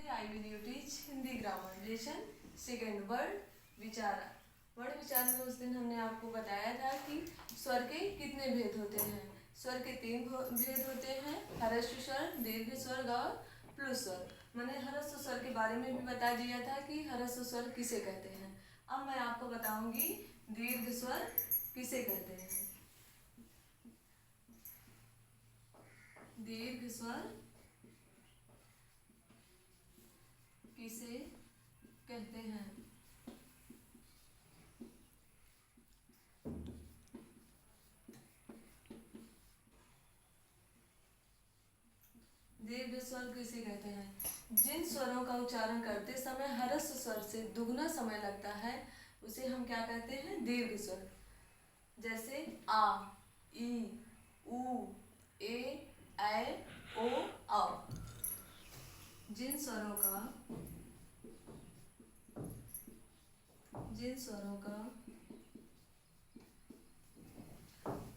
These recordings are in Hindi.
I will you teach Hindi grammar lesson second word विचार। वर्ड विचार में उस दिन हमने आपको बताया था कि स्वर के कितने भेद होते हैं। स्वर के 3 भेद होते हैं, ह्रस्व स्वर, दीर्घ स्वर और प्लुत स्वर। मैंने ह्रस्व स्वर के बारे में भी बता दिया था कि ह्रस्व स्वर किसे कहते हैं। अब मैं आपको बताऊंगी दीर्घ स्वर किसे कहते हैं। दीर्घ स्वर किसे कहते हैं। दीर्घ स्वर किसे कहते हैं? जिन स्वरों का उच्चारण करते समय ह्रस्व स्वर से दुगना समय लगता है उसे हम क्या कहते हैं? दीर्घ स्वर। जैसे आ, ई, उ, ए, ऐ, ओ, औ। जिन स्वरों का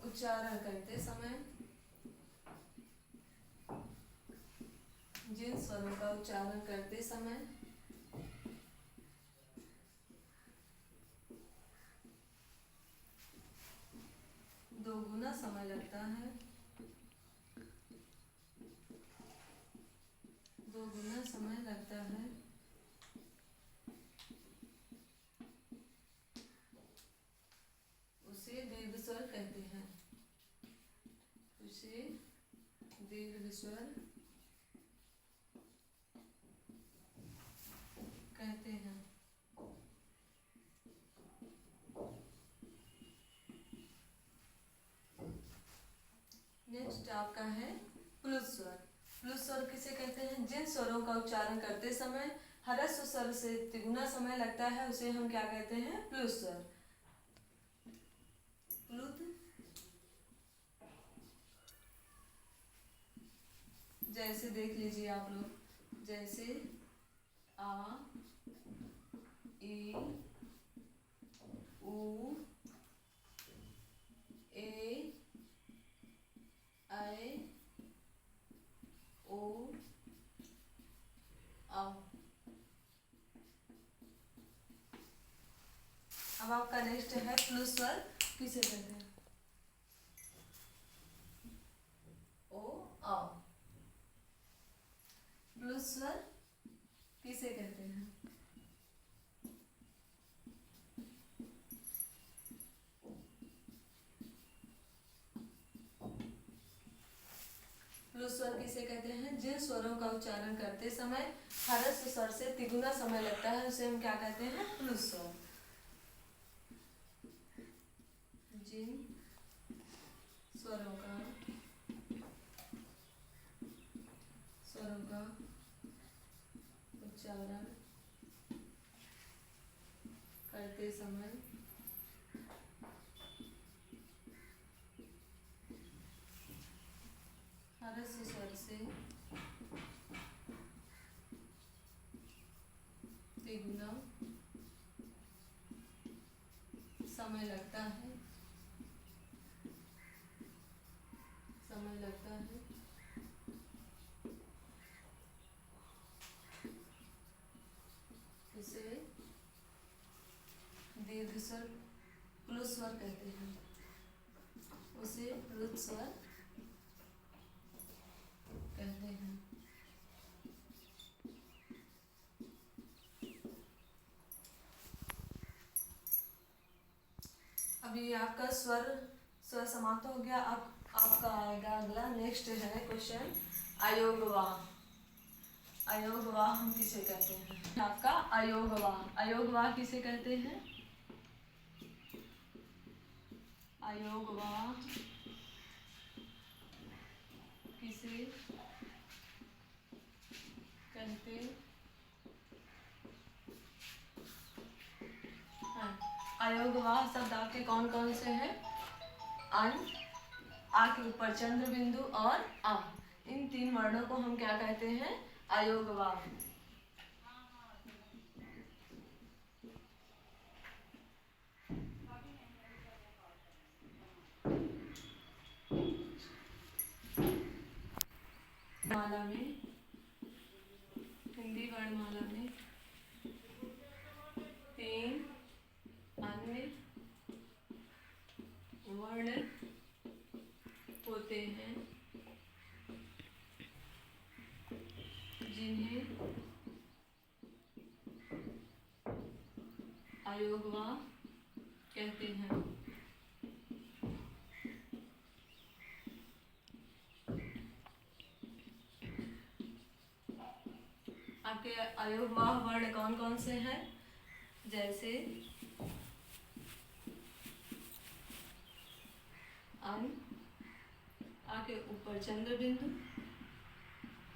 उच्चारण करते समय दोगुना समय लगता है उसे दीर्घ स्वर कहते हैं। नेक्स्ट आपका है प्लुत स्वर। प्लुत स्वर किसे कहते हैं? जिन स्वरों का उच्चारण करते समय ह्रस्व स्वर से तिगुना समय लगता है उसे हम क्या कहते हैं? प्लुत स्वर। प्लुत जैसे देख लीजिए आप लोग, जैसे आ, ई, उ, ए, ऐ, ओ, औ। अब आपका नेक्स्ट है प्लुत स्वर किसे कहते हैं? ओ, औ। प्लुत स्वर किसे कहते हैं? प्लुत स्वर किसे कहते हैं? जिन स्वरों का उच्चारण करते समय ह्रस्व स्वर से तिगुना समय लगता है उसे हम क्या कहते हैं? प्लुत स्वर। जिन स्वरों का उच्चारण करते समय ह्रस्व स्वर से तिगुना समय लगता है उसे दीर्घ स्वर प्लुत स्वर कहते हैं। उसे प्लुत स्वर कहते हैं। अभी आपका स्वर समाप्त हो गया। अब आपका आएगा अगला, नेक्स्ट है क्वेश्चन अयोगवाह। अयोगवाह हम किसे कहते हैं? आपका अयोगवाह किसे कहते हैं? अयोगवाह किसे कहते हैं? अयोगवाह शब्द आपके कौन कौन से हैं? अन, आ के ऊपर चंद्र बिंदु और आ, इन 3 वर्णों को हम क्या कहते हैं? अयोगवाह। माला में हिंदी वर्ण वर्णमाला में 3 अन्य वर्ण होते हैं जिन्हें अयोगवाह कहते हैं। आपके अयोगवाह वर्ण कौन कौन से हैं? जैसे अन, आके ऊपर चंद्र बिंदु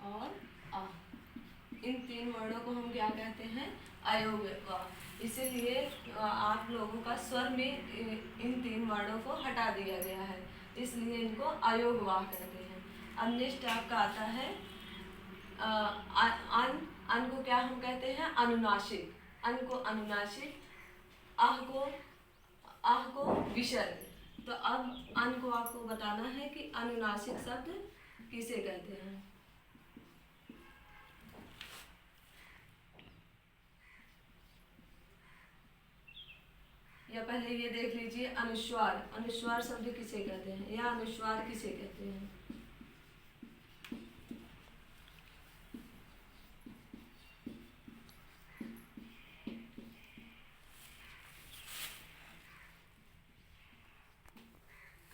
और आ, इन 3 वर्णों को हम क्या कहते हैं? अयोगवाह। इसीलिए आप लोगों का स्वर में इन 3 वर्णों को हटा दिया गया है, इसलिए इनको अयोगवाह कहते हैं। अब नेक्स्ट आपका आता है अन को क्या हम कहते हैं? अनुनासिक। अन को अनुनासिक, आह को विसर्ग। तो अब अन को आपको बताना है कि अनुनासिक शब्द किसे कहते हैं। या पहले ये देख लीजिए, अनुस्वार। अनुस्वार शब्द किसे कहते हैं या अनुस्वार किसे कहते हैं?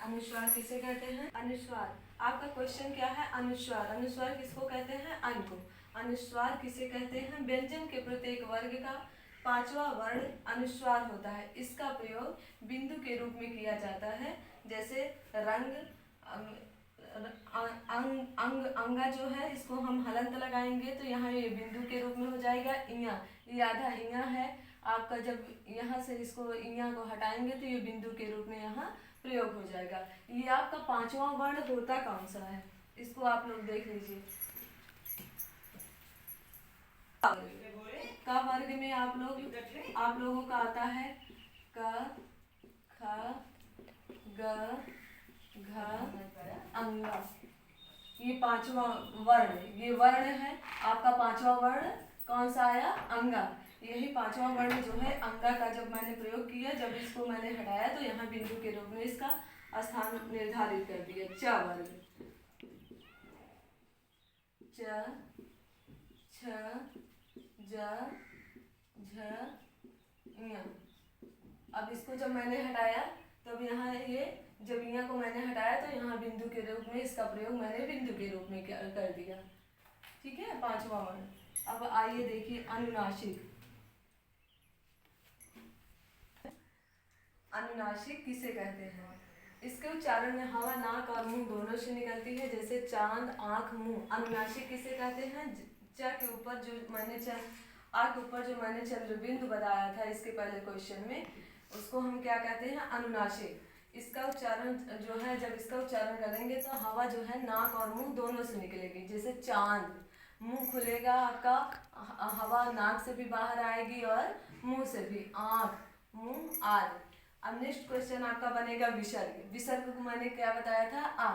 अनुस्वार किसे कहते हैं? अनुस्वार। आपका क्वेश्चन क्या है? अनुस्वार। अनुस्वार किसको कहते हैं? अन को। अनुस्वार किसे कहते हैं? व्यंजन के प्रत्येक वर्ग का 5वां वर्ण अनुस्वार होता है। इसका प्रयोग बिंदु के रूप में किया जाता है। जैसे रंग, अंगा जो है, इसको हम हलंत लगाएंगे तो यहाँ ये बिंदु के रूप में हो जाएगा। इया, ये आधा इया है आपका। जब यहाँ से इसको इया को हटाएंगे तो ये बिंदु के रूप में यहाँ प्रयोग हो जाएगा। ये आपका 5वां वर्ण होता कौन सा है? इसको आप लोग देख लीजिए। का वर्ग में आप लोगों का आता है क, ख, ग, घ, अंगा। ये 5वां वर्ण, ये वर्ण है आपका। 5वां वर्ण कौन सा आया? अंगा। यही 5वां वर्ण जो है अंगा का जब मैंने प्रयोग किया, जब इसको मैंने हटाया तो यहाँ बिंदु के रूप में इसका स्थान निर्धारित कर दिया। च वर्ग, च, छ, ज, झ, ञ। अब इसको जब मैंने हटाया तब यहाँ ये, जब यहाँ को मैंने हटाया तो यहाँ बिंदु के रूप में इसका प्रयोग मैंने बिंदु के रूप में कर दिया। ठीक है, 5वां वर्ण। अब आइए देखिए अनुनासिक। अनुनासिक किसे कहते हैं? इसके उच्चारण में हवा नाक और मुंह दोनों से निकलती है, जैसे चांद, आंख, मुंह। अनुनासिक किसे कहते हैं? च के ऊपर जो मैंने आ के ऊपर जो मैंने चंद्रबिंदु बताया था इसके पहले क्वेश्चन में, उसको हम क्या कहते हैं? अनुनासिक। इसका उच्चारण जो है, जब इसका उच्चारण करेंगे तो हवा जो है नाक और मुंह दोनों से निकलेगी। जैसे चांद, मुंह खुलेगा आपका, हवा नाक से भी बाहर आएगी और मुंह से भी, आंख, मुंह आदि। अब नेक्स्ट क्वेश्चन आपका बनेगा विसर्ग। विसर्ग को मैंने क्या बताया था? आ।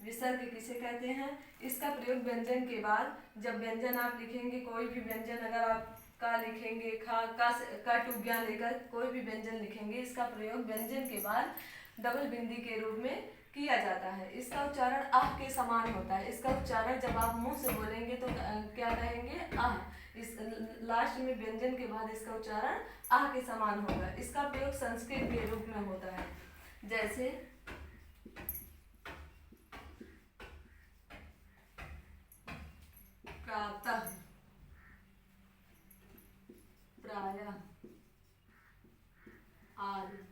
विसर्ग किसे कहते हैं? इसका प्रयोग व्यंजन के बाद, जब व्यंजन आप लिखेंगे, कोई भी व्यंजन अगर आप का लिखेंगे, का टुग्या लेकर कोई भी व्यंजन लिखेंगे, इसका प्रयोग व्यंजन के बाद डबल बिंदी के रूप में किया जाता है। इसका उच्चारण आह के समान होता है। इसका उच्चारण जब आप मुंह से बोलेंगे तो क्या कहेंगे? आह। इस लास्ट में व्यंजन के बाद इसका उच्चारण आह के समान होगा। इसका प्रयोग संस्कृत के रूप में होता है। जैसे प्रातः, प्रायः आदि।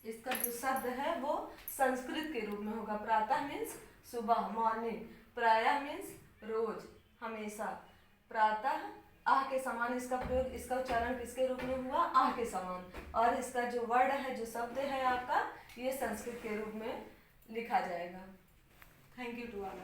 इसका जो शब्द है वो संस्कृत के रूप में होगा। प्रातः मीन्स सुबह, मॉर्निंग। प्रायः मीन्स रोज, हमेशा। प्रातः आह के समान इसका प्रयोग, इसका उच्चारण किसके रूप में हुआ? आह के समान। और इसका जो वर्ड है, जो शब्द है आपका, ये संस्कृत के रूप में लिखा जाएगा। Thank you to all.